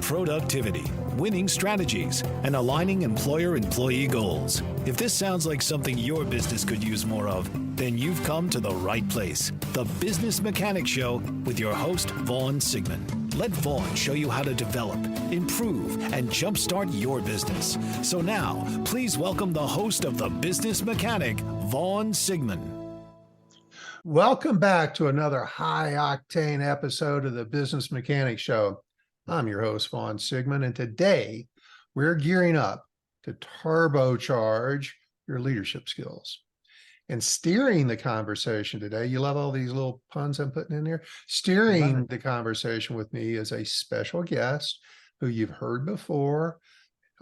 productivity, winning strategies, and aligning employer-employee goals. If this sounds like something your business could use more of, then you've come to the right place. The Business Mechanic Show with your host, Vaughn Sigmund. Let Vaughn show you how to develop, improve, and jumpstart your business. So now, please welcome the host of The Business Mechanic, Vaughn Sigmund. Welcome back to another high-octane episode of The Business Mechanic Show. I'm your host, Vaughn Sigmund, and today we're gearing up to turbocharge your leadership skills. And steering the conversation today, you love all these little puns I'm putting in there? Steering the conversation with me is a special guest who you've heard before.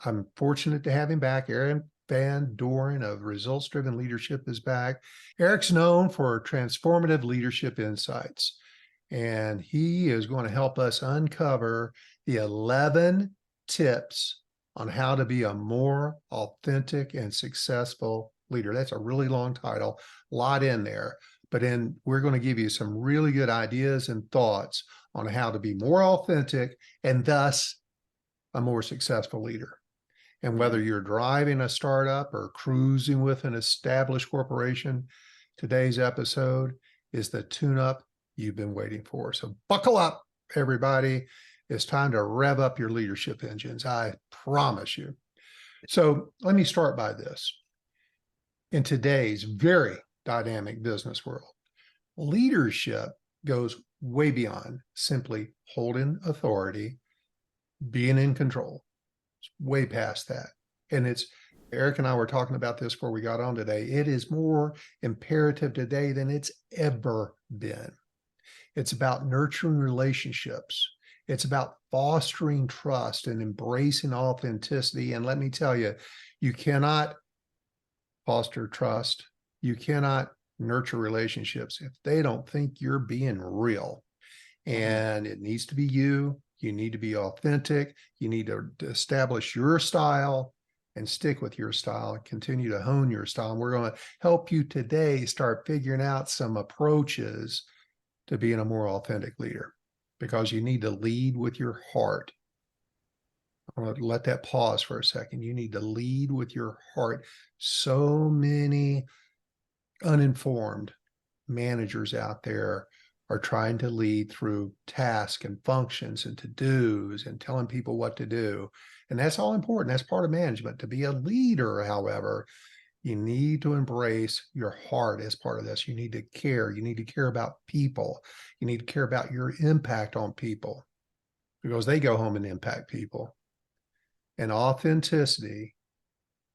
I'm fortunate to have him back. Eric Van Doren of Results Driven Leadership is back. Eric's known for transformative leadership insights, and he is going to help us uncover the 11 tips on how to be a more authentic and successful leader. That's a really long title, a lot in there, but we're going to give you some really good ideas and thoughts on how to be more authentic and thus a more successful leader. And whether you're driving a startup or cruising with an established corporation, today's episode is the tune-up you've been waiting for. So buckle up, everybody. It's time to rev up your leadership engines. I promise you. So let me start by this. In today's very dynamic business world, leadership goes way beyond simply holding authority, being in control. It's way past that. And Eric and I were talking about this before we got on today. It is more imperative today than it's ever been. It's about nurturing relationships. It's about fostering trust and embracing authenticity. And let me tell you, you cannot foster trust. You cannot nurture relationships if they don't think you're being real. And it needs to be you. You need to be authentic. You need to establish your style and stick with your style and continue to hone your style. And we're going to help you today start figuring out some approaches to being a more authentic leader, because you need to lead with your heart. I want to let that pause for a second. You need to lead with your heart. So many uninformed managers out there are trying to lead through tasks and functions and to-dos and telling people what to do. And that's all important. That's part of management. To be a leader, however, you need to embrace your heart as part of this. You need to care. You need to care about people. You need to care about your impact on people, because they go home and impact people. And authenticity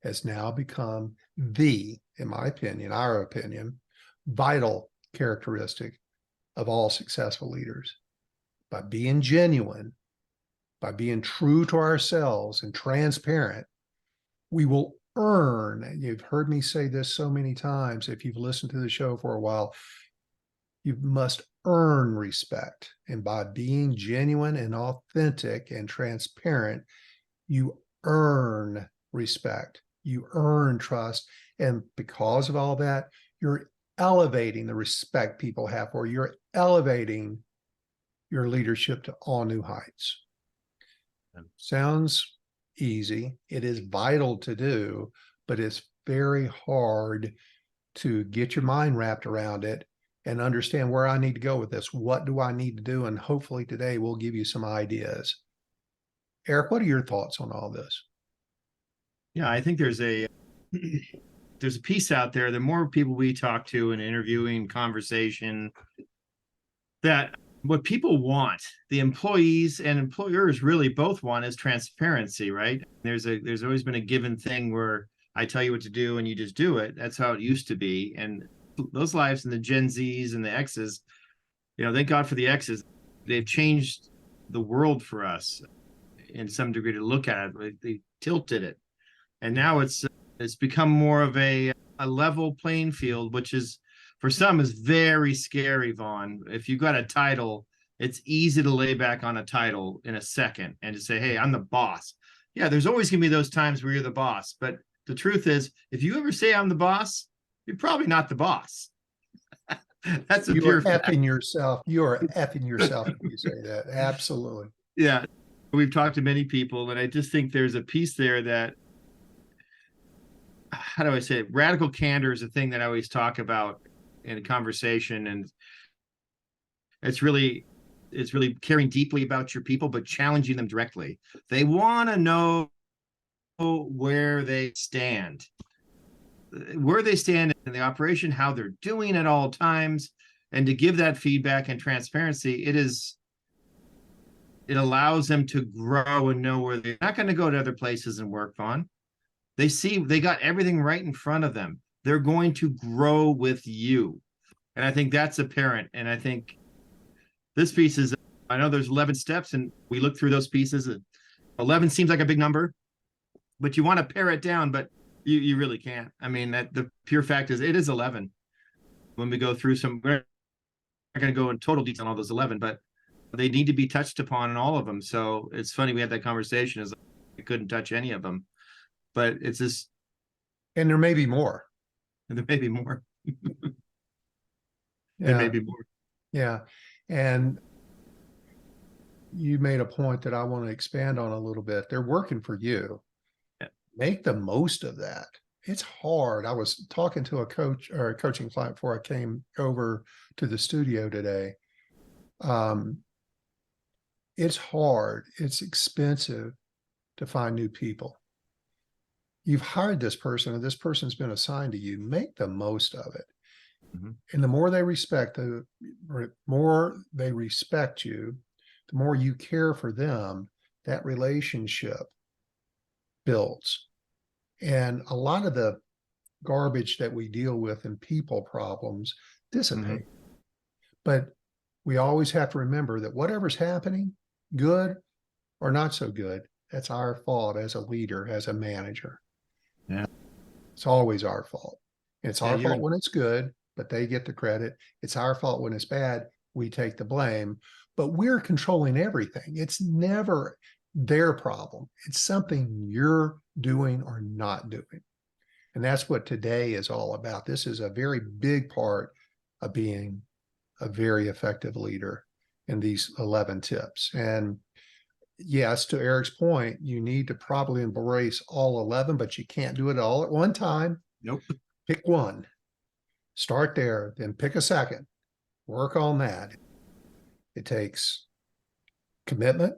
has now become in my opinion, our opinion, vital characteristic of all successful leaders. By being genuine, by being true to ourselves and transparent, we will earn. You've heard me say this so many times. If you've listened to the show for a while, you must earn respect. And by being genuine and authentic and transparent, you earn respect. You earn trust. And because of all that, you're elevating the respect people have for you. You're elevating your leadership to all new heights. Sounds easy. It is vital to do, but it's very hard to get your mind wrapped around it and understand where I need to go with this. What do I need to do? And hopefully today we'll give you some ideas. Eric, what are your thoughts on all this? Yeah, I think there's a piece out there. The more people we talk to in interviewing, conversation, that what people want, the employees and employers really both want, is transparency, right? There's always been a given thing where I tell you what to do and you just do it. That's how it used to be. And those lives and the Gen Zs and the Xs, thank God for the Xs. They've changed the world for us in some degree to look at it. They tilted it. And now it's become more of a level playing field, which is, for some, is very scary, Vaughn. If you've got a title, it's easy to lay back on a title in a second and to say, hey, I'm the boss. Yeah, there's always going to be those times where you're the boss. But the truth is, if you ever say I'm the boss, you're probably not the boss. That's a pure fact. Effing yourself. You are effing yourself if you say that. Absolutely. Yeah. we've talked to many people, and I just think there's a piece there that, how do I say it? Radical candor is a thing that I always talk about in a conversation, and it's really caring deeply about your people, but challenging them directly. They want to know where they stand in the operation, how they're doing at all times, and to give that feedback and transparency. It allows them to grow and know where they're not going to go to other places and work on. They see they got everything right in front of them. They're going to grow with you. And I think that's apparent. And I think this piece is, I know there's 11 steps, and we look through those pieces. 11 seems like a big number, but you want to pare it down, but you really can't. I mean, that the pure fact is it is 11. When we go through we're not going to go in total detail on all those 11, but they need to be touched upon in all of them. So it's funny, we had that conversation, is I couldn't touch any of them, but it's just, And there may be more. there may be more. There Yeah. may be more. Yeah. And you made a point that I want to expand on a little bit. They're working for you. Yeah. Make the most of that. It's hard. I was talking to a coach or a coaching client before I came over to the studio today. It's hard. It's expensive to find new people. You've hired this person, and this person's been assigned to you. Make the most of it. Mhm. And the more they respect you, the more you care for them, that relationship builds. And a lot of the garbage that we deal with in people problems dissipate. But we always have to remember that whatever's happening, good or not so good, that's our fault as a leader, as a manager. Yeah. It's always our fault. And it's Yeah, our fault when it's good, but they get the credit. It's our fault when it's bad. We take the blame, but we're controlling everything. It's never their problem. It's something you're doing or not doing. And that's what today is all about. This is a very big part of being a very effective leader in these 11 tips. And yes, to Eric's point, you need to probably embrace all 11, but you can't do it all at one time. Nope. Pick one, start there, then pick a second, work on that. It takes commitment.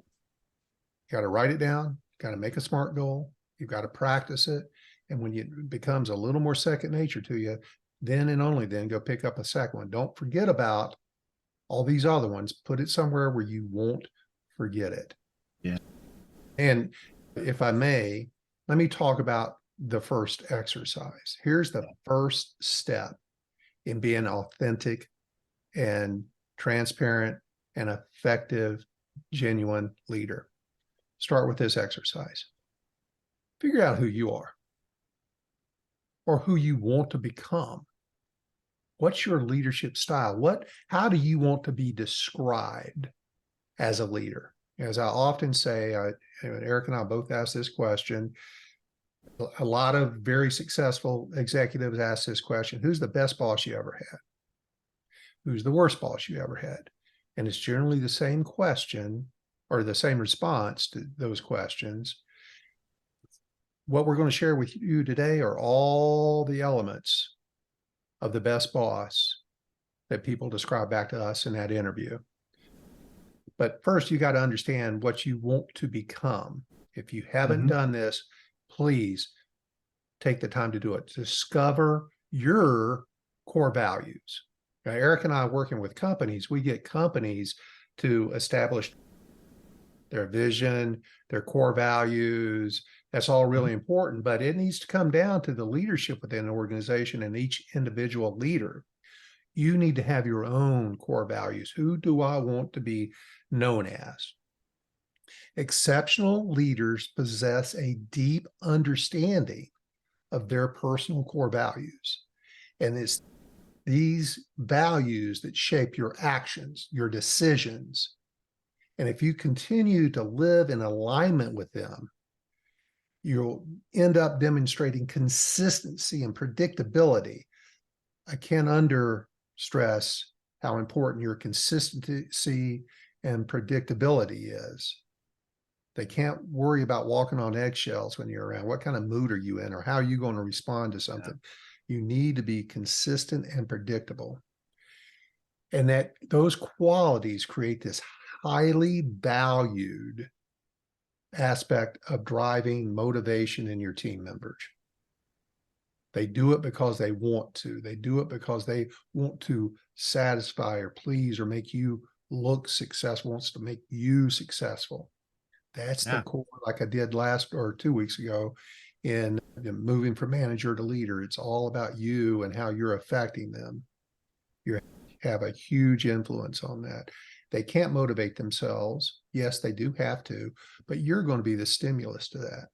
You got to write it down, got to make a SMART goal. You've got to practice it. And when it becomes a little more second nature to you, then and only then go pick up a second one. Don't forget about all these other ones. Put it somewhere where you won't forget it. Yeah. And if I may, let me talk about the first exercise. Here's the first step in being authentic and transparent and effective, genuine leader. Start with this exercise. Figure out who you are or who you want to become. What's your leadership style? How do you want to be described as a leader? As I often say, Eric and I both ask this question. A lot of very successful executives ask this question: who's the best boss you ever had? Who's the worst boss you ever had? And it's generally the same question or the same response to those questions. What we're going to share with you today are all the elements of the best boss that people describe back to us in that interview. But first, you got to understand what you want to become. If you haven't done this, please take the time to do it. Discover your core values. Now, Eric and I are working with companies. We get companies to establish their vision, their core values. That's all really important, but it needs to come down to the leadership within the organization and each individual leader. You need to have your own core values. Who do I want to be known as? Exceptional leaders possess a deep understanding of their personal core values. And it's these values that shape your actions, your decisions. And if you continue to live in alignment with them, you'll end up demonstrating consistency and predictability. I can't stress how important your consistency and predictability is. They can't worry about walking on eggshells when you're around. What kind of mood are you in, or how are you going to respond to something? You need to be consistent and predictable. And that those qualities create this highly valued aspect of driving motivation in your team members. They do it because they want to. They do it because they want to satisfy or please or make you look successful, wants to make you successful. That's the core, like I did last or 2 weeks ago in moving from manager to leader. It's all about you and how you're affecting them. You have a huge influence on that. They can't motivate themselves. Yes, they do have to, but you're going to be the stimulus to that.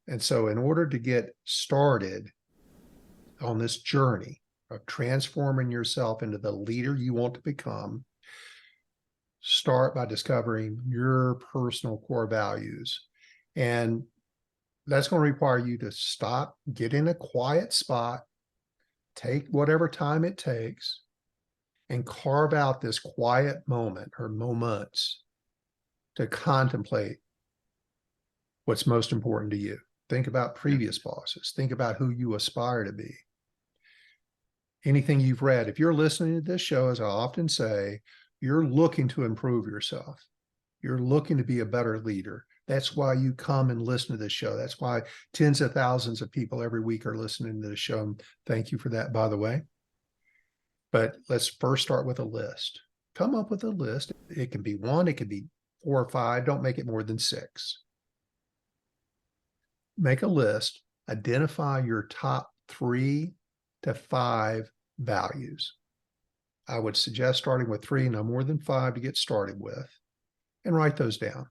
And so in order to get started on this journey of transforming yourself into the leader you want to become, start by discovering your personal core values. And that's going to require you to stop, get in a quiet spot, take whatever time it takes, and carve out this quiet moment or moments to contemplate what's most important to you. Think about previous bosses. Think about who you aspire to be. Anything you've read. If you're listening to this show, as I often say, you're looking to improve yourself. You're looking to be a better leader. That's why you come and listen to this show. That's why tens of thousands of people every week are listening to the show. And thank you for that, by the way. But let's first start with a list. Come up with a list. It can be 1, it can be 4 or 5. Don't make it more than 6. Make a list. Identify your top 3 to 5 values. I would suggest starting with 3, no more than 5 to get started with, and write those down.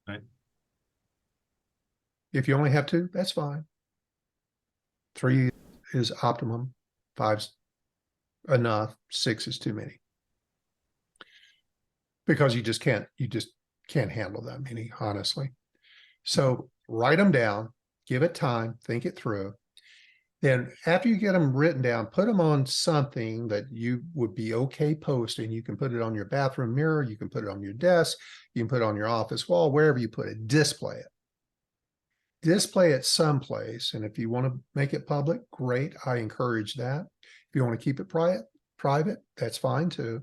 Right. If you only have 2, that's fine. 3 is optimum. 5's enough. 6 is too many. Because you just can't handle that many, honestly. So write them down, give it time, think it through. Then after you get them written down, put them on something that you would be okay posting. You can put it on your bathroom mirror. You can put it on your desk. You can put it on your office wall, wherever you put it. Display it. Display it someplace. And if you want to make it public, great. I encourage that. If you want to keep it private, that's fine too.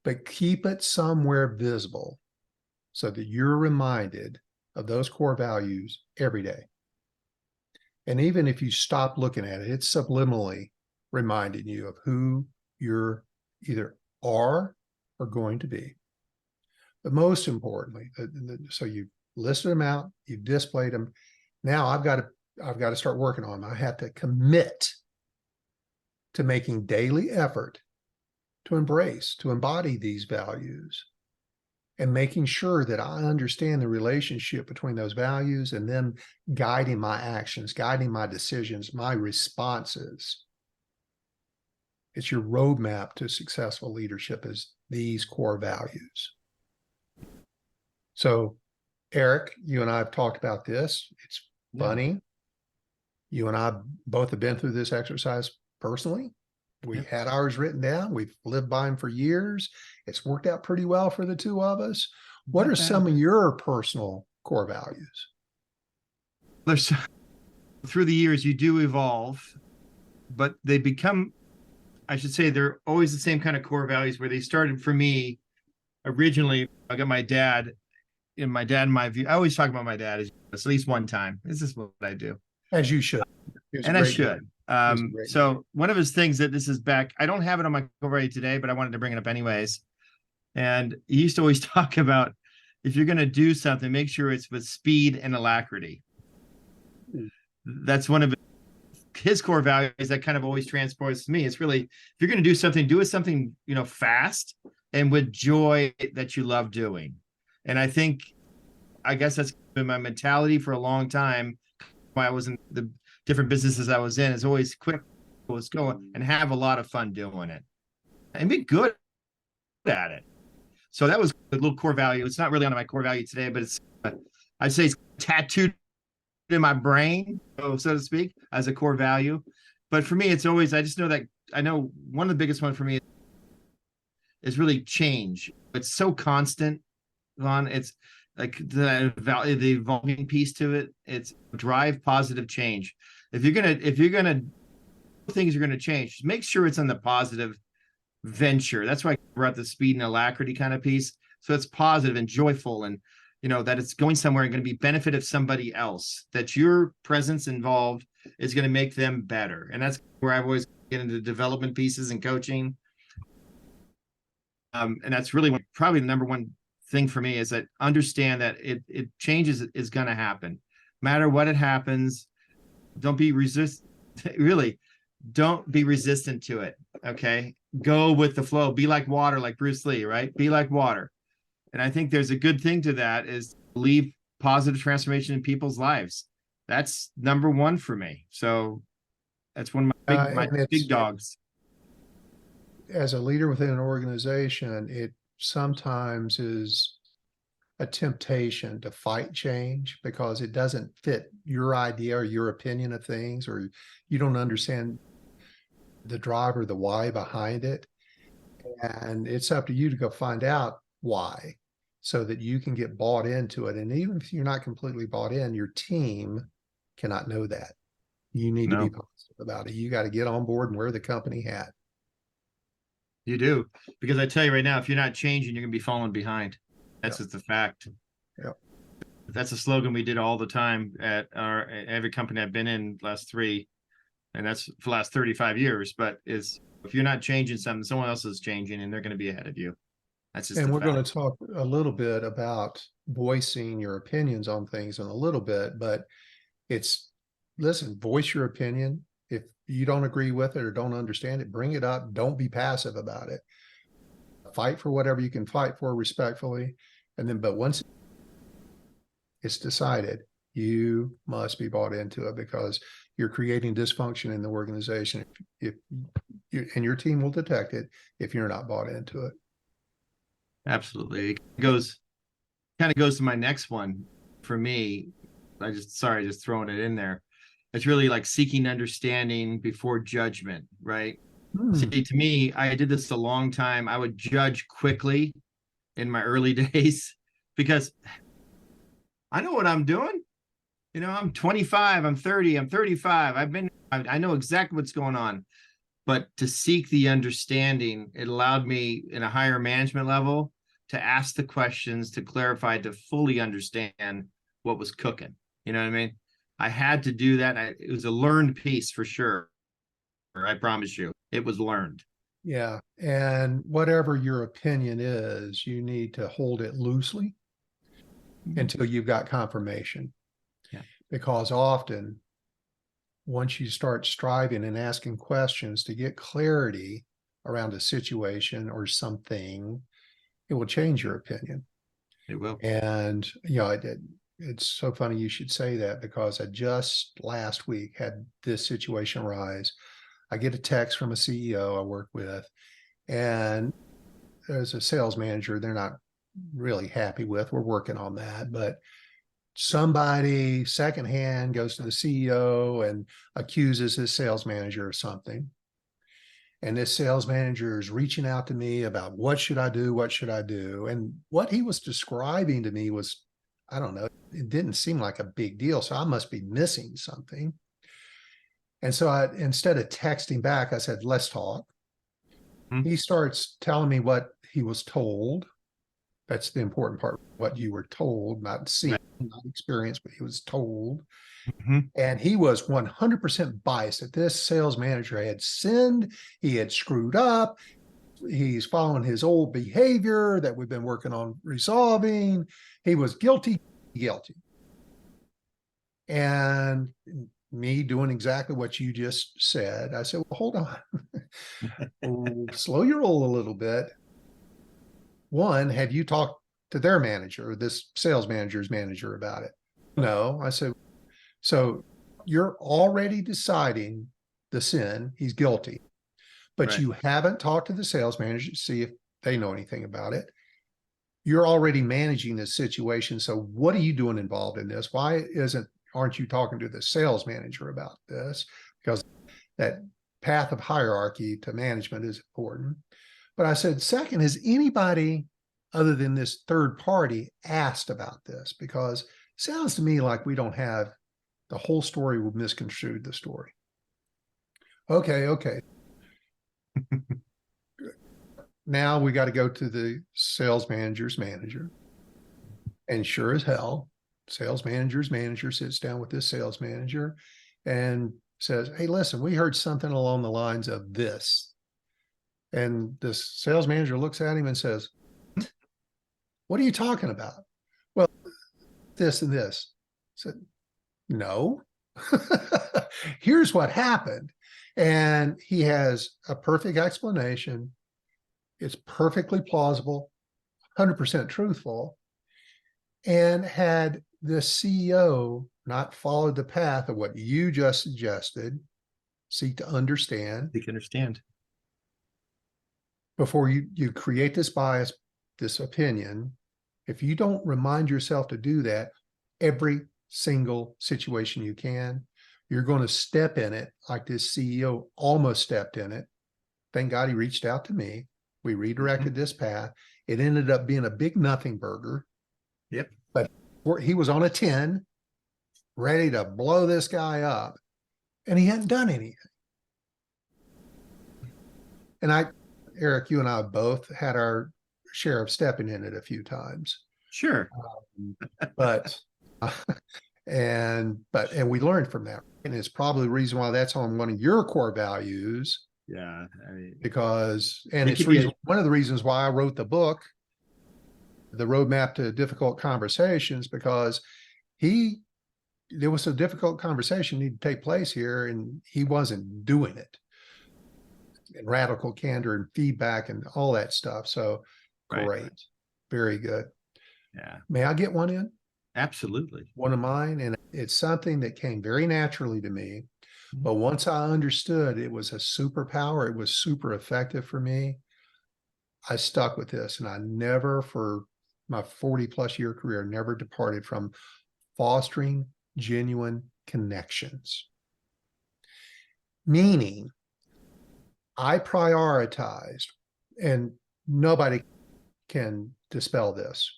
But keep it somewhere visible so that you're reminded of those core values every day. And even if you stop looking at it, it's subliminally reminding you of who you're either are or going to be. But most importantly, so you've listed them out, you've displayed them. Now I've got to start working on them. I have to commit to making daily effort to embrace, to embody these values, and making sure that I understand the relationship between those values and then guiding my actions, guiding my decisions, my responses. It's your roadmap to successful leadership is these core values. So, Eric, you and I have talked about this. It's funny. You and I both have been through this exercise personally. We had ours written down. We've lived by them for years. It's worked out pretty well for the two of us. What are some of your personal core values? There's, through the years, you do evolve, but they become, I should say, they're always the same kind of core values where they started for me. Originally, I got my dad, and my view. I always talk about my dad at least one time. This is what I do. As you should. And I should. So one of his things that this is back, I don't have it on my core value today, but I wanted to bring it up anyways. And he used to always talk about, if you're going to do something, make sure it's with speed and alacrity. That's one of his core values that kind of always transports to me. It's really, if you're going to do something, do it something, fast and with joy that you love doing. And I guess that's been my mentality for a long time. When I was in the different businesses I was in, is always quick, let's go and have a lot of fun doing it and be good at it. So that was a little core value. It's not really on my core value today, but I'd say it's tattooed in my brain, so to speak, as a core value. But for me, it's always, I know one of the biggest one for me is really change. It's so constant, Vaughn. It's like the value, the evolving piece to it. It's drive positive change. If you're gonna things are gonna change, just make sure it's on the positive venture. That's why I brought the speed and alacrity kind of piece. So it's positive and joyful, and that it's going somewhere and going to be benefit of somebody else. That your presence involved is going to make them better, and that's where I've always get into development pieces and coaching. And that's really probably the number one thing for me is that understand that it changes is going to happen, matter what it happens. Don't be really don't be resistant to it. Okay, go with the flow. Be like water, like Bruce Lee, right? Be like water. And I think there's a good thing to that is leave positive transformation in people's lives. That's number one for me. So that's one of my big dogs. As a leader within an organization, it sometimes is a temptation to fight change because it doesn't fit your idea or your opinion of things, or you don't understand the drive or the why behind it. And it's up to you to go find out why so that you can get bought into it. And even if you're not completely bought in, your team cannot know that. You need to be positive about it. You got to get on board and wear the company hat. You do, because I tell you right now, if you're not changing, you're going to be falling behind. That's just the fact. Yeah. That's a slogan we did all the time at every company I've been in last 3, and that's for the last 35 years. But if you're not changing something, someone else is changing, and they're going to be ahead of you. That's just. And we're going to talk a little bit about voicing your opinions on things in a little bit, but listen, voice your opinion. If you don't agree with it or don't understand it, bring it up. Don't be passive about it. Fight for whatever you can fight for respectfully. But once it's decided, you must be bought into it because you're creating dysfunction in the organization. And your team will detect it if you're not bought into it. Absolutely. It kind of goes to my next one for me. Just throwing it in there. It's really like seeking understanding before judgment, right? See, to me, I did this a long time. I would judge quickly in my early days because I know what I'm doing. I'm 25, I'm 30, I'm 35. I know exactly what's going on. But to seek the understanding, it allowed me in a higher management level to ask the questions, to clarify, to fully understand what was cooking. You know what I mean? I had to do that. It was a learned piece for sure. I promise you, it was learned. Yeah. And whatever your opinion is, you need to hold it loosely until you've got confirmation. Yeah. Because often, once you start striving and asking questions to get clarity around a situation or something, it will change your opinion. It will. And, it's so funny you should say that because I just last week had this situation arise. I get a text from a CEO I work with, and there's a sales manager they're not really happy with. We're working on that, but somebody secondhand goes to the CEO and accuses his sales manager of something. And this sales manager is reaching out to me about what should I do? What should I do? And what he was describing to me was, I don't know, it didn't seem like a big deal. So I must be missing something. And so instead of texting back, I said, let's talk. He starts telling me what he was told. That's the important part, what you were told, not seen, not experienced, but he was told. And he was 100% biased that this sales manager had sinned. He had screwed up. He's following his old behavior that we've been working on resolving. He was guilty. And me doing exactly what you just said, I said, well, hold on. Slow your roll a little bit. One, have you talked to their manager, or this sales manager's manager, about it? No. I said, so you're already deciding the sin, he's guilty, but you haven't talked to the sales manager to see if they know anything about it. You're already managing this situation. So what are you doing involved in this? Why aren't you talking to the sales manager about this? Because that path of hierarchy to management is important. But I said, second, has anybody other than this third party asked about this? Because it sounds to me like we don't have the whole story. We misconstrued the story. Okay. Now we got to go to the sales manager's manager. And sure as hell, sales manager's manager sits down with this sales manager and says, hey, listen, we heard something along the lines of this. And the sales manager looks at him and says, what are you talking about? Well, this and this. I said, no. Here's what happened. And he has a perfect explanation. It's perfectly plausible, 100% truthful. And had the CEO not followed the path of what you just suggested, seek to understand. They can understand. Before you create this bias, this opinion, if you don't remind yourself to do that every single situation you can, you're going to step in it like this CEO almost stepped in it. Thank God he reached out to me. We redirected this path. It ended up being a big nothing burger. Yep. But he was on a 10, ready to blow this guy up, and he hadn't done anything. And Eric, you and I both had our share of stepping in it a few times. Sure. And we learned from that. And it's probably the reason why that's on one of your core values. Yeah. Because it's one of the reasons why I wrote the book, The Roadmap to Difficult Conversations, because there was a difficult conversation need to take place here, and he wasn't doing it. And radical candor and feedback and all that stuff. So great. Right. Very good. Yeah. May I get one in? Absolutely. One of mine. And it's something that came very naturally to me. But once I understood it was a superpower, it was super effective for me, I stuck with this. And I never, for my 40 plus year career, never departed from fostering genuine connections. Meaning, I prioritized, and nobody can dispel this,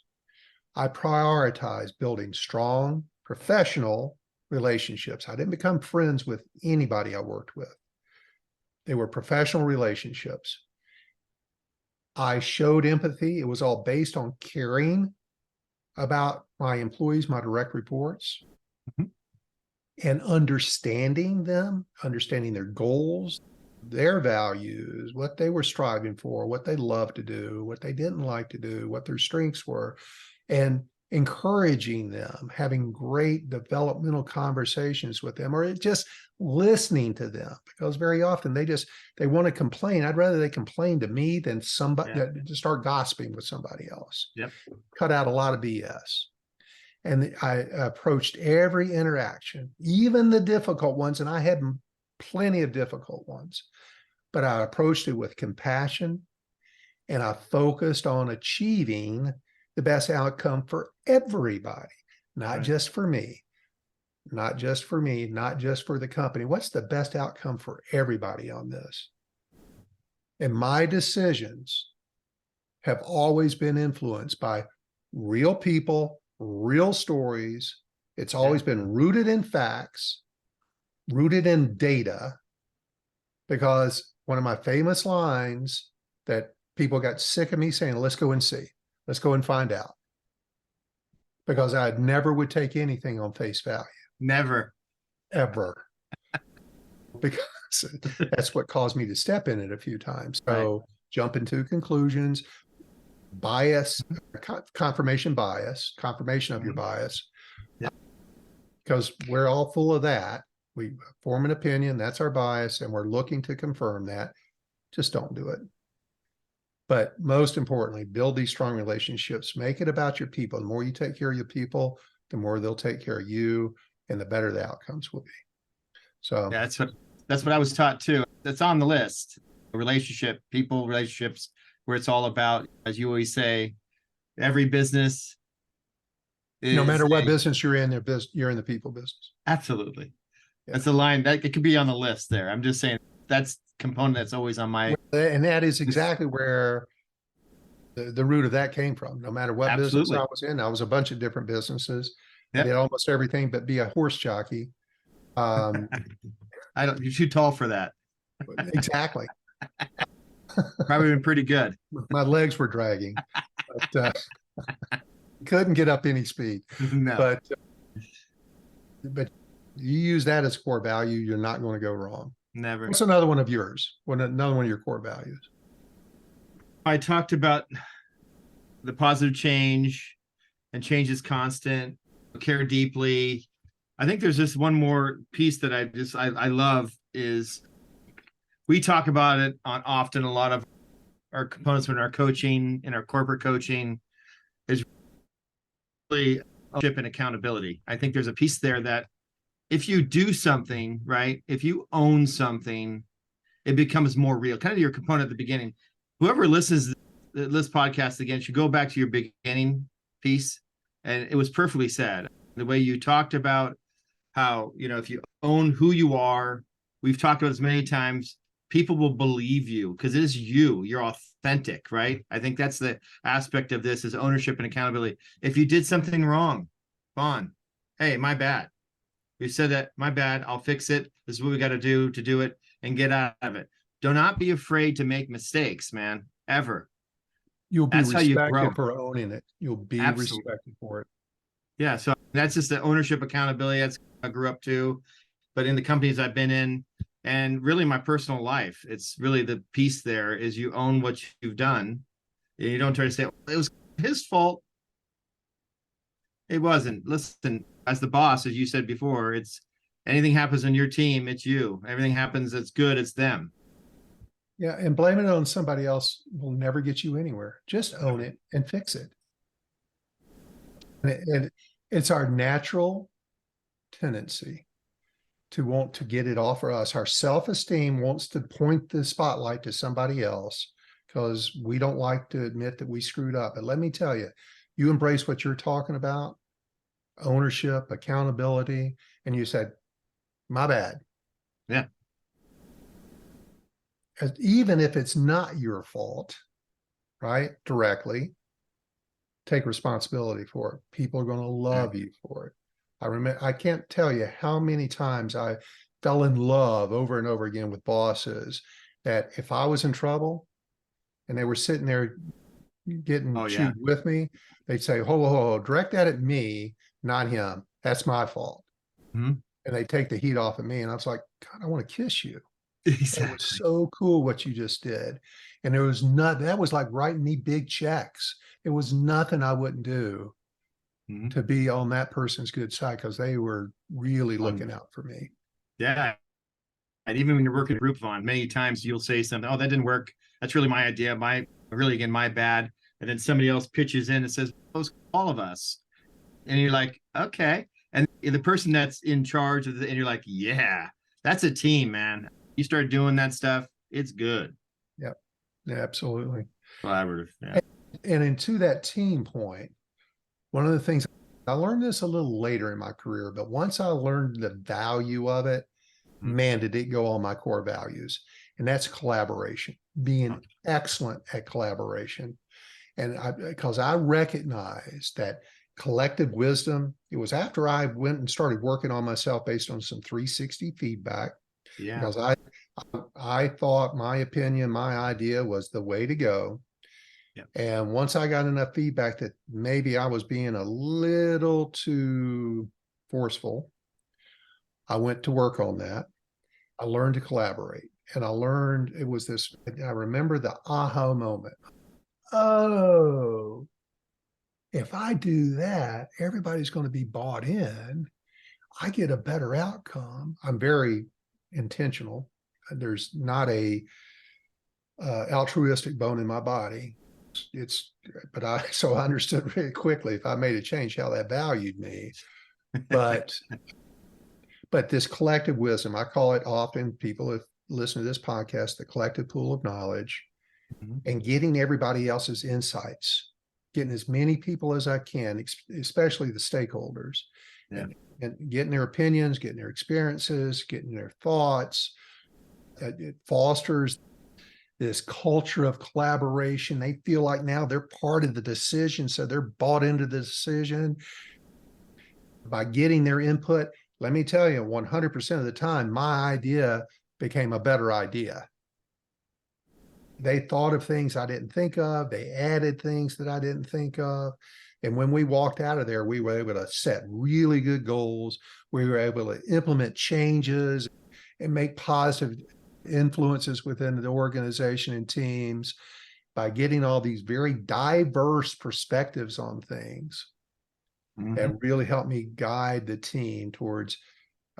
I prioritized building strong professional relationships. I didn't become friends with anybody I worked with. They were professional relationships. I showed empathy. It was all based on caring about my employees, my direct reports, and understanding them, understanding their goals, their values, what they were striving for, what they loved to do, what they didn't like to do, what their strengths were, and encouraging them, having great developmental conversations with them, or just listening to them, because very often they want to complain. I'd rather they complain to me than somebody to start gossiping with somebody else. Yep. Cut out a lot of BS. And I approached every interaction, even the difficult ones, and I had plenty of difficult ones, but I approached it with compassion, and I focused on achieving the best outcome for everybody, not just for me, not just for me, not just for the company. What's the best outcome for everybody on this? And my decisions have always been influenced by real people, real stories. It's always been rooted in facts, rooted in data, because one of my famous lines that people got sick of me saying, let's go and see, let's go and find out, because I never would take anything on face value. Never. Ever. Because that's what caused me to step in it a few times. So jumping to conclusions, bias, confirmation bias, confirmation of your bias, because we're all full of that. We form an opinion, that's our bias, and we're looking to confirm that. Just don't do it. But most importantly, build these strong relationships. Make it about your people. The more you take care of your people, the more they'll take care of you, and the better the outcomes will be. So that's what I was taught too. That's on the list. Relationships, where it's all about, as you always say, every business is, no matter what business you're in, you're in the people business. Absolutely. Yeah. That's a line that it could be on the list there. I'm just saying that's component that's always on my. And that is exactly where the root of that came from. No matter what business Absolutely. I was in, I was a bunch of different businesses. I Yep. did almost everything but be a horse jockey. You're too tall for that. Exactly. Probably been pretty good. My legs were dragging, but couldn't get up any speed. No, But you use that as core value, you're not going to go wrong. never. What's another one of yours? Another one of your core values? I talked about the positive change, and change is constant, care deeply. I think there's just one more piece that I love is we talk about it on often. A lot of our components in our coaching, in our corporate coaching, is really ownership and accountability. I think there's a piece there that if you do something, right, if you own something, it becomes more real. Kind of your component at the beginning. Whoever listens to this podcast again should go back to your beginning piece. And it was perfectly said. The way you talked about how, if you own who you are, we've talked about this many times, people will believe you because it is you. You're authentic, right? I think that's the aspect of this is ownership and accountability. If you did something wrong, Vaughn, hey, my bad. You said that, my bad. I'll fix it. This is what we got to do it and get out of it. Do not be afraid to make mistakes, man, ever. You'll be That's how you grow. respected for owning it. You'll be Absolutely. respected for it. Yeah. So that's just the ownership, accountability. That's what I grew up to. But in the companies I've been in and really my personal life, it's really the piece there is you own what you've done. And you don't try to say, it was his fault. It wasn't. Listen, as the boss, as you said before, it's anything happens on your team, it's you. Everything happens that's good, it's them. Yeah. And blaming it on somebody else will never get you anywhere. Just own it and fix it. And it's our natural tendency to want to get it all for us. Our self-esteem wants to point the spotlight to somebody else because we don't like to admit that we screwed up. But let me tell you, you embrace what you're talking about, ownership, accountability, and you said, my bad. Yeah. Even if it's not your fault, right? Directly, take responsibility for it. People are going to love you for it. I can't tell you how many times I fell in love over and over again with bosses that if I was in trouble and they were sitting there getting chewed with me, they'd say, ho, direct that at me, not him. That's my fault. Mm-hmm. And they take the heat off of me. And I was like, God, I want to kiss you. Exactly. It was so cool what you just did. And there was that was like writing me big checks. It was nothing I wouldn't do to be on that person's good side because they were really looking out for me. Yeah. And even when you're working a group, Vaughn, many times you'll say something, oh, that didn't work. That's really my idea. My bad. And then somebody else pitches in and says, oh, all of us. And you're like, okay. And the person that's in charge of and you're like, yeah, that's a team, man. You start doing that stuff, it's good. Yep. Yeah, absolutely. Collaborative. Yeah. And to that team point, one of the things I learned this a little later in my career, but once I learned the value of it, man, did it go on my core values. And that's collaboration, being excellent at collaboration. And because I recognized that collective wisdom, it was after I went and started working on myself based on some 360 feedback. Yeah. Because I thought my opinion, my idea was the way to go. Yep. And once I got enough feedback that maybe I was being a little too forceful, I went to work on that. I learned to collaborate. And I learned it was this, I remember the aha moment. Oh, if I do that, everybody's going to be bought in. I get a better outcome. I'm very intentional. There's not a altruistic bone in my body. So I understood very quickly if I made a change, how that valued me. But this collective wisdom, I call it often, people have listened to this podcast, the collective pool of knowledge, and getting everybody else's insights, getting as many people as I can, especially the stakeholders, and getting their opinions, getting their experiences, getting their thoughts. It fosters this culture of collaboration. They feel like now they're part of the decision, so they're bought into the decision. By getting their input, let me tell you, 100% of the time, my idea became a better idea. They thought of things I didn't think of. They added things that I didn't think of. And when we walked out of there, we were able to set really good goals. We were able to implement changes and make positive influences within the organization and teams by getting all these very diverse perspectives on things. That really helped me guide the team towards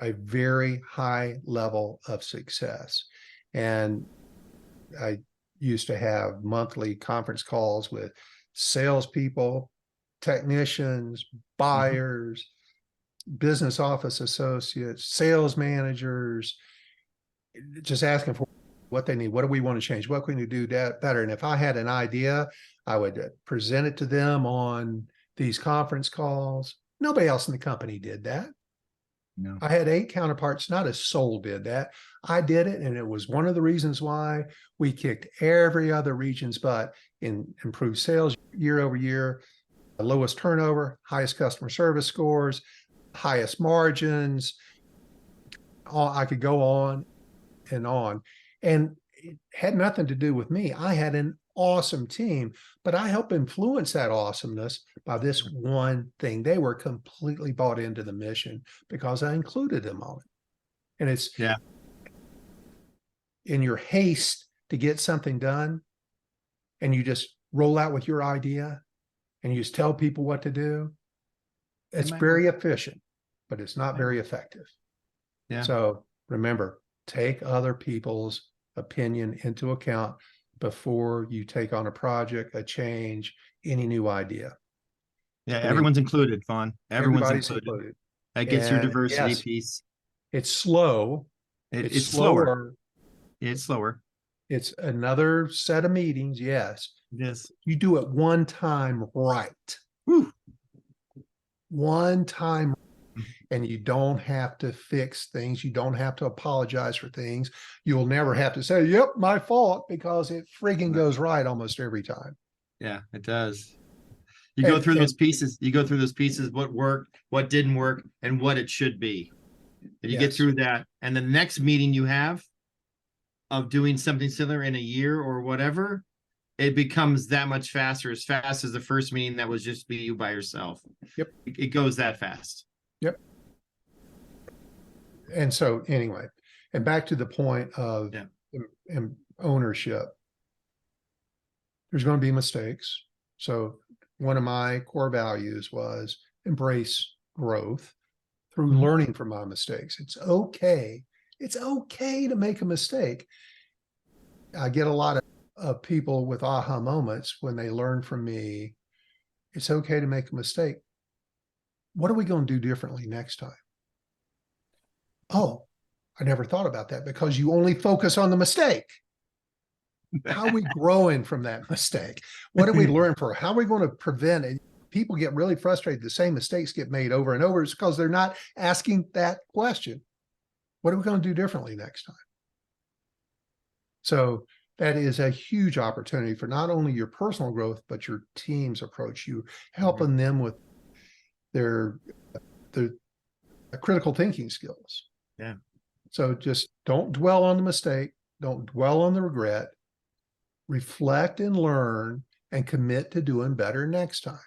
a very high level of success. And I used to have monthly conference calls with salespeople, technicians, buyers, business office associates, sales managers, just asking for what they need. What do we want to change? What can we do better? And if I had an idea, I would present it to them on these conference calls. Nobody else in the company did that. No. I had 8 counterparts, not a soul did that. I did it, and it was one of the reasons why we kicked every other region's butt in improved sales year over year, the lowest turnover, highest customer service scores, highest margins. I could go on and on. And it had nothing to do with me. I had an awesome team, but I helped influence that awesomeness by this one thing. They were completely bought into the mission because I included them on it. And it's in your haste to get something done, and you just roll out with your idea and you just tell people what to do. It's very efficient, but it's not very effective. Yeah. So remember, take other people's opinion into account before you take on a project, a change, any new idea. Yeah, everyone's included, Vaughn. Everyone's included. That gets your diversity piece. It's slow. It's slower. It's slower. It's another set of meetings, yes. Yes. You do it one time right. Whew. One time, and you don't have to fix things. You don't have to apologize for things. You'll never have to say, yep, my fault, because it frigging goes right almost every time. Yeah, it does. You go through those pieces. You go through those pieces, what worked, what didn't work, and what it should be. And you get through that. And the next meeting you have of doing something similar in a year or whatever, it becomes that much faster, as fast as the first meeting that was just be you by yourself. Yep. It goes that fast. Yep. And so anyway, and back to the point of ownership, there's going to be mistakes. So one of my core values was embrace growth through learning from my mistakes. It's okay. It's okay to make a mistake. I get a lot of people with aha moments when they learn from me. It's okay to make a mistake. What are we going to do differently next time? Oh, I never thought about that, because you only focus on the mistake. How are we growing from that mistake? What did we learn for? How are we going to prevent it? People get really frustrated. The same mistakes get made over and over. It's because they're not asking that question. What are we going to do differently next time? So that is a huge opportunity for not only your personal growth, but your team's approach. You helping them with their critical thinking skills. Yeah. So just don't dwell on the mistake. Don't dwell on the regret. Reflect and learn and commit to doing better next time.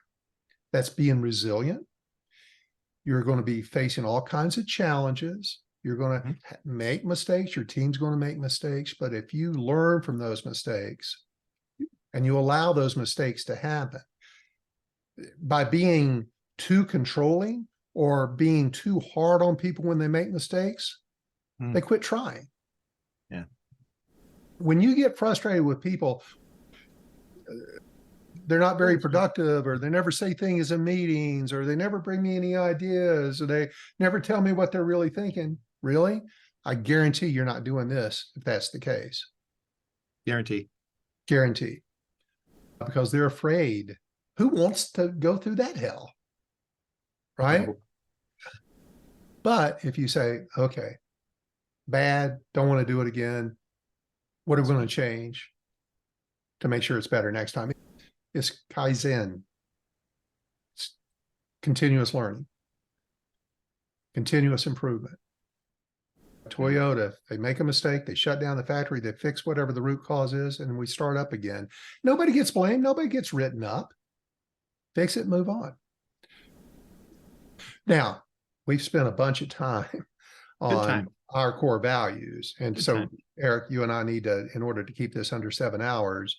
That's being resilient. You're going to be facing all kinds of challenges. You're going to make mistakes. Your team's going to make mistakes. But if you learn from those mistakes and you allow those mistakes to happen, by being too controlling or being too hard on people when they make mistakes, they quit trying. Yeah. When you get frustrated with people, they're not very productive, or they never say things in meetings, or they never bring me any ideas, or they never tell me what they're really thinking. Really? I guarantee you're not doing this if that's the case. Guarantee. Guarantee. Because they're afraid. Who wants to go through that hell? Right? But if you say, okay, bad, don't want to do it again. What are we going to change? to make sure it's better next time. It's Kaizen. It's continuous learning, continuous improvement. Toyota, they make a mistake, they shut down the factory, they fix whatever the root cause is, and we start up again. Nobody gets blamed, nobody gets written up. Fix it, move on. Now, we've spent a bunch of time on our core values. And Good so, time. Eric, you and I need to, in order to keep this under 7 hours,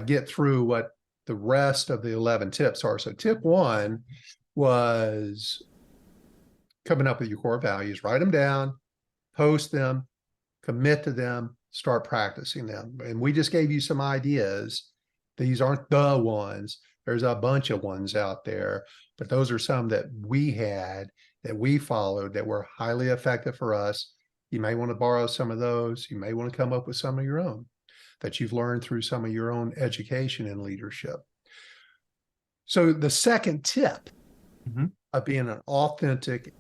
get through what the rest of the 11 tips are. So tip 1 was coming up with your core values, write them down, post them, commit to them, start practicing them. And we just gave you some ideas. These aren't the ones. There's a bunch of ones out there, but those are some that we had, that we followed, that were highly effective for us. You may want to borrow some of those. You may want to come up with some of your own that you've learned through some of your own education and leadership. So the second tip of being an authentic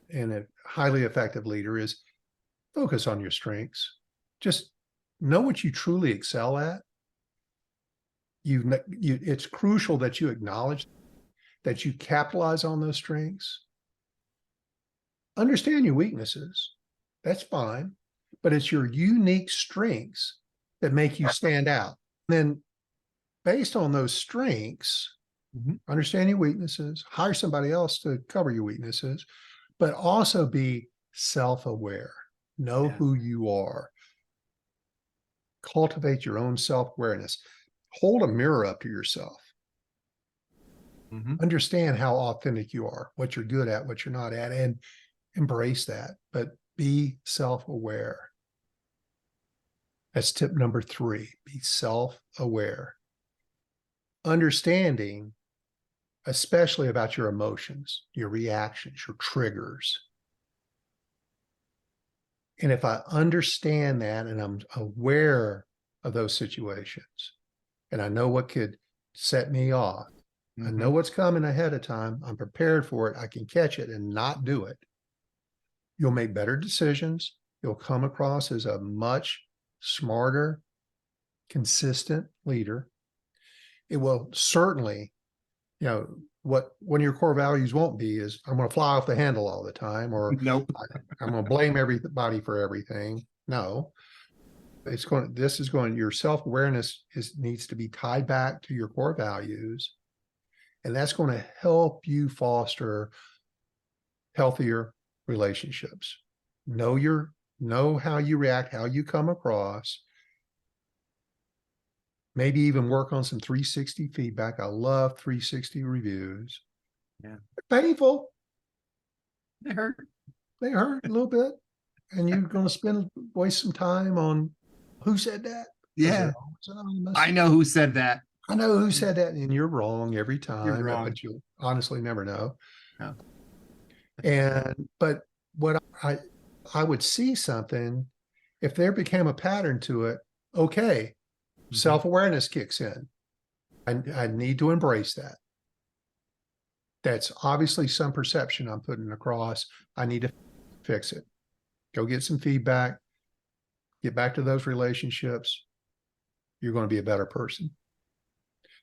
and a highly effective leader is focus on your strengths. Just know what you truly excel at. It's crucial that you acknowledge that you capitalize on those strengths. Understand your weaknesses. That's fine, but it's your unique strengths that make you stand out. And then based on those strengths, understand your weaknesses, hire somebody else to cover your weaknesses, but also be self-aware. Know who you are. Cultivate your own self-awareness. Hold a mirror up to yourself. Understand how authentic you are, what you're good at, what you're not at, and embrace that, but be self-aware. That's tip number 3, be self-aware. Understanding, especially about your emotions, your reactions, your triggers. And if I understand that and I'm aware of those situations, and I know what could set me off, I know what's coming ahead of time, I'm prepared for it, I can catch it and not do it, you'll make better decisions. You'll come across as a much smarter, consistent leader. It will certainly, what one of your core values won't be is I'm going to fly off the handle all the time, or I'm going to blame everybody for everything. No, your self-awareness needs to be tied back to your core values. And that's going to help you foster healthier relationships. Know how you react, how you come across. Maybe even work on some 360 feedback. I love 360 reviews. Yeah. They're painful. They hurt. They hurt a little bit. And you're going to waste some time on who said that. Yeah. I know who said that. I know who said that, and you're wrong every time. You're wrong. But you'll honestly never know. No. But what I would see something, if there became a pattern to it, okay, self-awareness kicks in. I need to embrace that. That's obviously some perception I'm putting across. I need to fix it. Go get some feedback. Get back to those relationships. You're going to be a better person.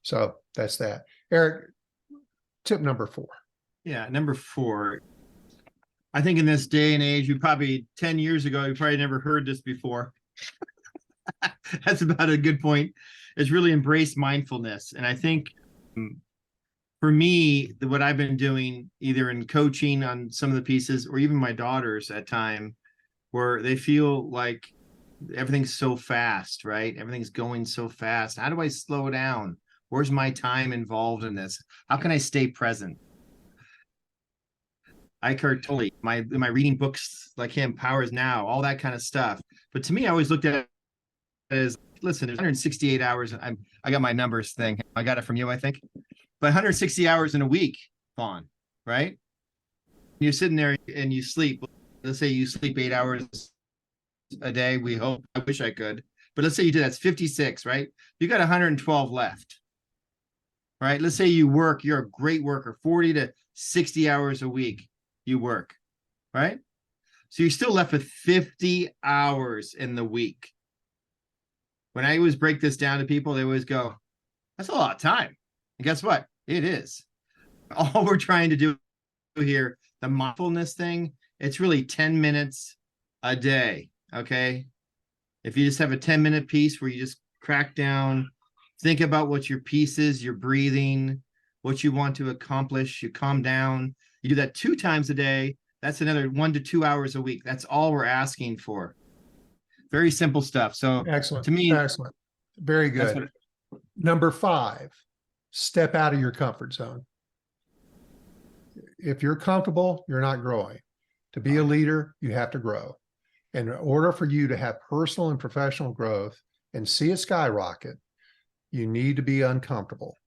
So that's that. Eric, tip number 4. Yeah, number 4. I think in this day and age, 10 years ago, you probably never heard this before. That's about a good point. Is really embrace mindfulness. And I think for me, what I've been doing either in coaching on some of the pieces, or even my daughters at time, where they feel like everything's so fast, right? Everything's going so fast. How do I slow down? Where's my time involved in this? How can I stay present? I totally, am I reading books like him, Powers Now, all that kind of stuff. But to me, I always looked at it as, listen, there's 168 hours. I got my numbers thing. I got it from you, I think. But 160 hours in a week, Fawn, right? You're sitting there and you sleep. Let's say you sleep 8 hours a day. We hope. I wish I could. But let's say you did. That's 56, right? You got 112 left. Right? Let's say you work. You're a great worker. 40 to 60 hours a week you work. Right? So you're still left with 50 hours in the week. when I always break this down to people, they always go, that's a lot of time. And guess what? It is. All we're trying to do here, the mindfulness thing, it's really 10 minutes a day. Okay. If you just have a 10-minute piece where you just crack down, think about what your piece is, your breathing, what you want to accomplish, you calm down, you do that 2 times a day. That's another 1 to 2 hours a week. That's all we're asking for. Very simple stuff. So Excellent. to me, Excellent. Very good. Number 5, step out of your comfort zone. If you're comfortable, you're not growing. To be a leader, you have to grow. And in order for you to have personal and professional growth and see it skyrocket, you need to be uncomfortable.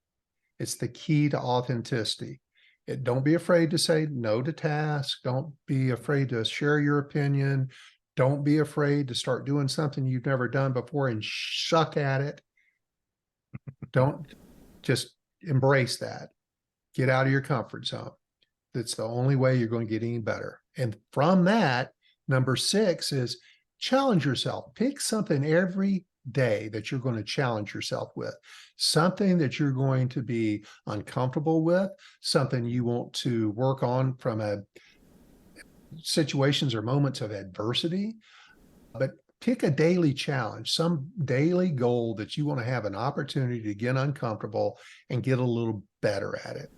It's the key to authenticity. Don't be afraid to say no to tasks. Don't be afraid to share your opinion. Don't be afraid to start doing something you've never done before and suck at it. Don't just embrace that. Get out of your comfort zone. That's the only way you're going to get any better. And from that, number 6 is challenge yourself. Pick something every day that you're going to challenge yourself with, something that you're going to be uncomfortable with, something you want to work on from situations or moments of adversity. But pick a daily challenge, some daily goal that you want to have an opportunity to get uncomfortable and get a little better at it.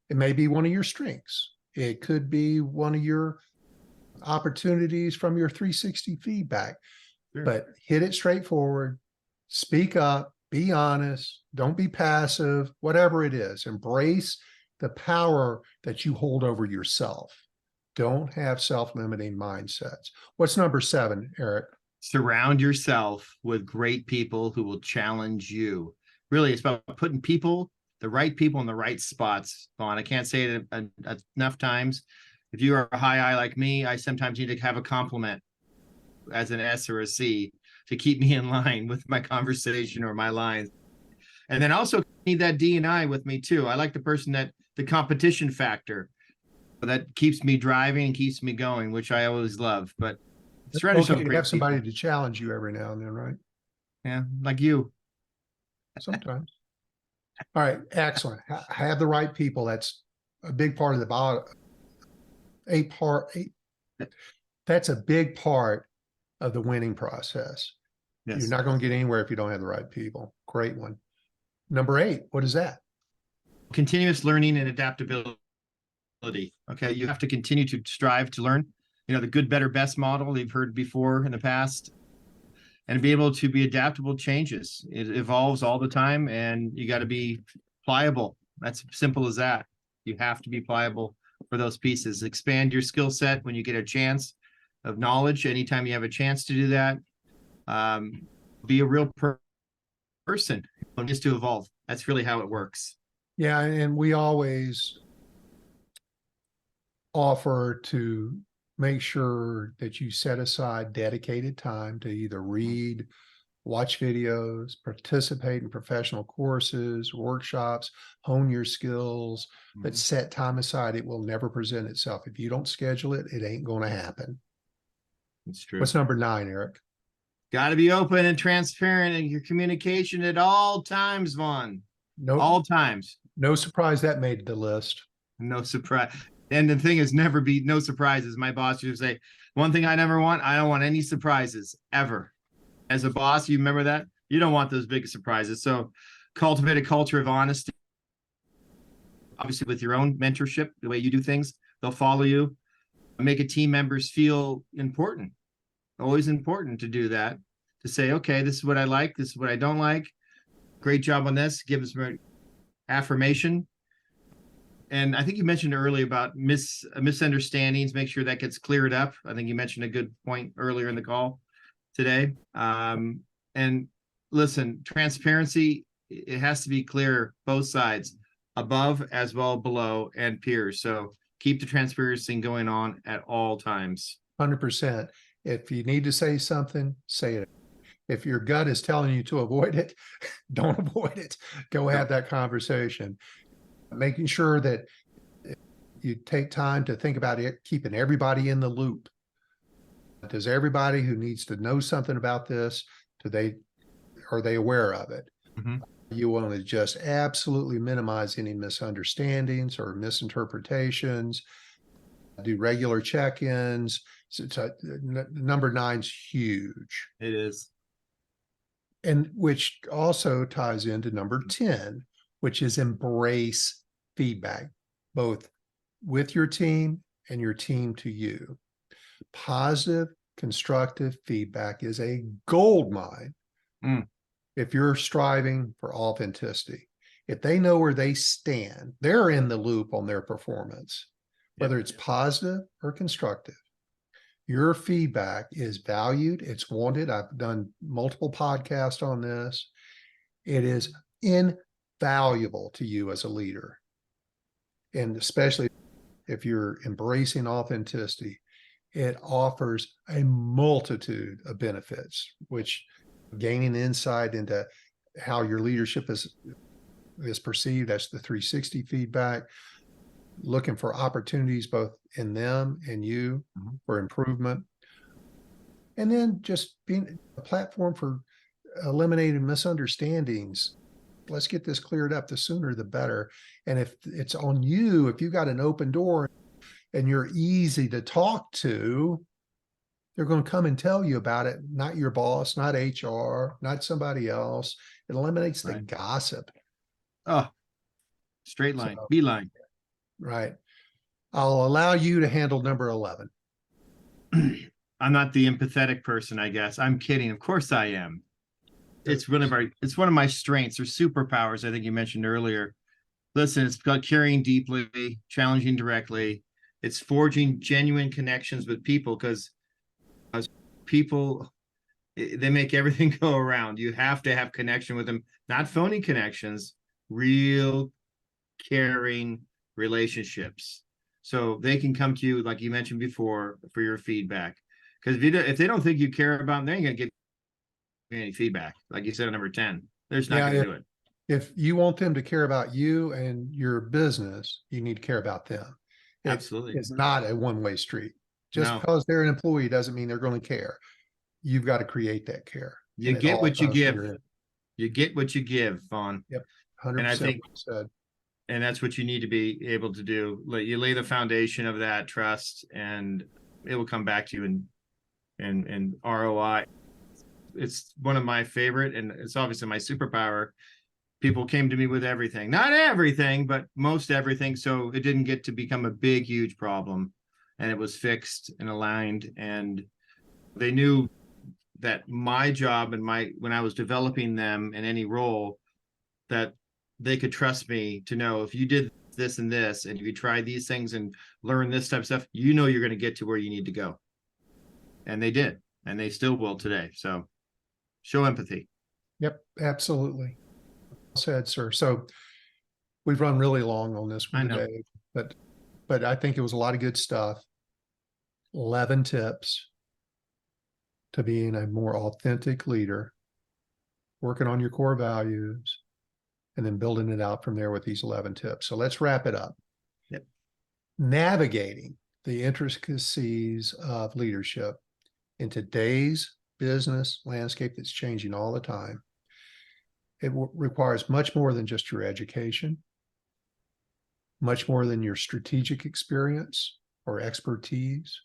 It may be one of your strengths. It could be one of your opportunities from your 360 feedback. Sure. But hit it straightforward, speak up, be honest, don't be passive, whatever it is. Embrace the power that you hold over yourself. Don't have self-limiting mindsets. What's number 7, Eric? Surround yourself with great people who will challenge you. Really, it's about putting the right people in the right spots, Vaughn. I can't say it enough times. If you are a high I like me, I sometimes need to have a compliment as an S or a C to keep me in line with my conversation or my lines. And then also need that D and I with me too. I like the person the competition factor that keeps me driving and keeps me going, which I always love. But it's okay to have somebody to challenge you every now and then, right? Yeah, like you. Sometimes. All right, excellent. Have the right people. That's a big part of that's a big part of the winning process. Yes. You're not going to get anywhere if you don't have the right people. Great one. Number 8, what is that? Continuous learning and adaptability. Okay, you have to continue to strive to learn. The good, better, best model you've heard before in the past, and be able to be adaptable to changes. It evolves all the time, and you got to be pliable. That's simple as that. You have to be pliable for those pieces. Expand your skill set when you get a chance of knowledge. Anytime you have a chance to do that, be a real person just to evolve. That's really how it works. Yeah, and we always offer to make sure that you set aside dedicated time to either read, watch videos, participate in professional courses, workshops, hone your skills, but set time aside. It will never present itself. If you don't schedule it, it ain't going to happen. It's true. What's number 9, Eric? Got to be open and transparent in your communication at all times, Vaughn. No, all times. No surprise that made the list. No surprise. And the thing is, never be no surprises. My boss used to say, one thing I never want, I don't want any surprises ever. As a boss, you remember that? You don't want those big surprises. So cultivate a culture of honesty. Obviously, with your own mentorship, the way you do things, they'll follow you. Make a team members feel important. Always important to do that. To say, okay, this is what I like. This is what I don't like. Great job on this. Give us affirmation. And I think you mentioned earlier about misunderstandings. Make sure that gets cleared up. I think you mentioned a good point earlier in the call today. And listen, transparency, it has to be clear, both sides, above as well below, and peers. So keep the transparency going on at all times. 100%. If you need to say something, say it. If your gut is telling you to avoid it, don't avoid it. Go have that conversation. Making sure that you take time to think about it, keeping everybody in the loop. Does everybody who needs to know something about this, do they are they aware of it? Mhm. You want to just absolutely minimize any misunderstandings or misinterpretations, do regular check-ins. Number nine's huge. It is. And which also ties into number 10, which is embrace feedback, both with your team and your team to you. Positive, constructive feedback is a gold mine. Mm. If you're striving for authenticity, if they know where they stand, they're in the loop on their performance, whether it's positive or constructive. Your feedback is valued, it's wanted. I've done multiple podcasts on this. It is invaluable to you as a leader. And especially if you're embracing authenticity, it offers a multitude of benefits, which gaining insight into how your leadership is perceived. That's the 360 feedback. Looking for opportunities both in them and you for improvement. And then just being a platform for eliminating misunderstandings. Let's get this cleared up. The sooner the better. And if it's on you, if you got an open door and you're easy to talk to, they're going to come and tell you about it. Not your boss, not HR, not somebody else. It eliminates the gossip. Oh, straight line, So, beeline. right. I'll allow you to handle number 11. I'm not the empathetic person, I guess. I'm kidding. Of course I am. It's one of my strengths or superpowers, I think you mentioned earlier. Listen, it's about caring deeply, challenging directly. It's forging genuine connections with people, because people, they make everything go around. You have to have connection with them, not phony connections, real caring relationships. So they can come to you, like you mentioned before, for your feedback. Because if they don't think you care about them, they ain't gonna give you any feedback. Like you said, number 10, they're just not gonna do it. If you want them to care about you and your business, you need to care about them. Absolutely. It's not a one-way street. Just No. because they're an employee doesn't mean they're going to care. You've got to create that care. You And it get all what you comes from give. your end. You get what you give, Fawn. Yep. And 100% I think, well said. and that's what you need to be able to do. You lay the foundation of that trust, and it will come back to you in ROI. It's one of my favorite, and it's obviously my superpower. People came to me with everything, not everything, but most everything. So it didn't get to become a big, huge problem, and it was fixed and aligned. And they knew that my job and when I was developing them in any role, that they could trust me to know, if you did this and this, and if you try these things and learn this type of stuff, you're going to get to where you need to go. And they did, and they still will today. So show empathy. Yep, absolutely. Well said, sir. So we've run really long on this one today, but I think it was a lot of good stuff. 11 tips to being a more authentic leader, working on your core values, and then building it out from there with these 11 tips. So let's wrap it up. Yep. Navigating the intricacies of leadership in today's business landscape that's changing all the time. It requires much more than just your education, much more than your strategic experience or expertise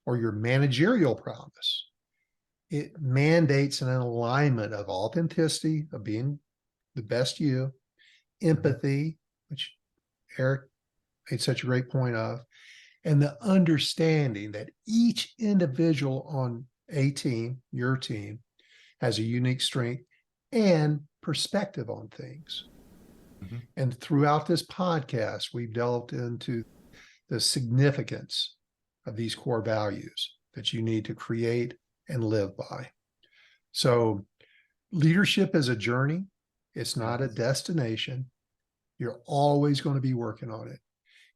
or your managerial prowess. It mandates an alignment of authenticity, of being the best you, empathy, which Eric made such a great point of, and the understanding that each individual on a team, your team, has a unique strength and perspective on things. Mm-hmm. And throughout this podcast, we've delved into the significance of these core values that you need to create and live by. So leadership is a journey. It's not a destination. You're always going to be working on it.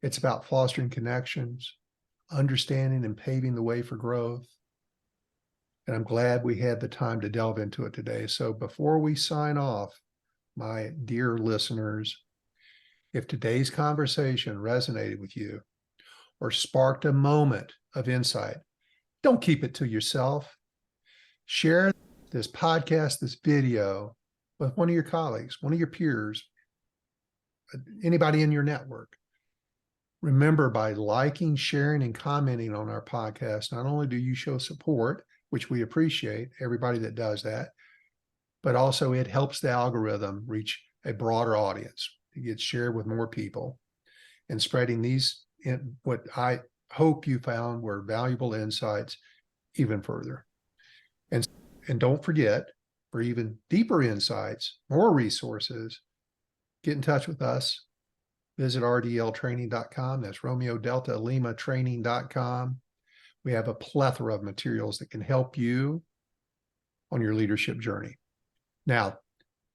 It's about fostering connections, understanding and paving the way for growth. And I'm glad we had the time to delve into it today. So before we sign off, my dear listeners, if today's conversation resonated with you or sparked a moment of insight, don't keep it to yourself. Share this podcast, this video with one of your colleagues, one of your peers, anybody in your network. Remember, by liking, sharing, and commenting on our podcast, not only do you show support, which we appreciate, everybody that does that, but also it helps the algorithm reach a broader audience. It gets shared with more people and spreading these, what I hope you found were valuable insights even further. And don't forget, for even deeper insights, more resources, get in touch with us. Visit rdltraining.com. That's Romeo Delta Lima training.com. We have a plethora of materials that can help you on your leadership journey. Now,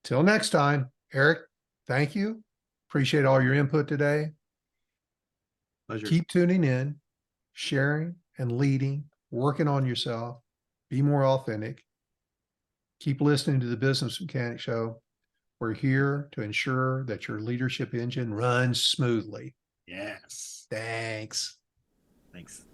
till next time, Eric, thank you. Appreciate all your input today. Pleasure. Keep tuning in, sharing and leading, working on yourself. Be more authentic. Keep listening to the Business Mechanic Show. We're here to ensure that your leadership engine runs smoothly. Yes. Thanks. Thanks.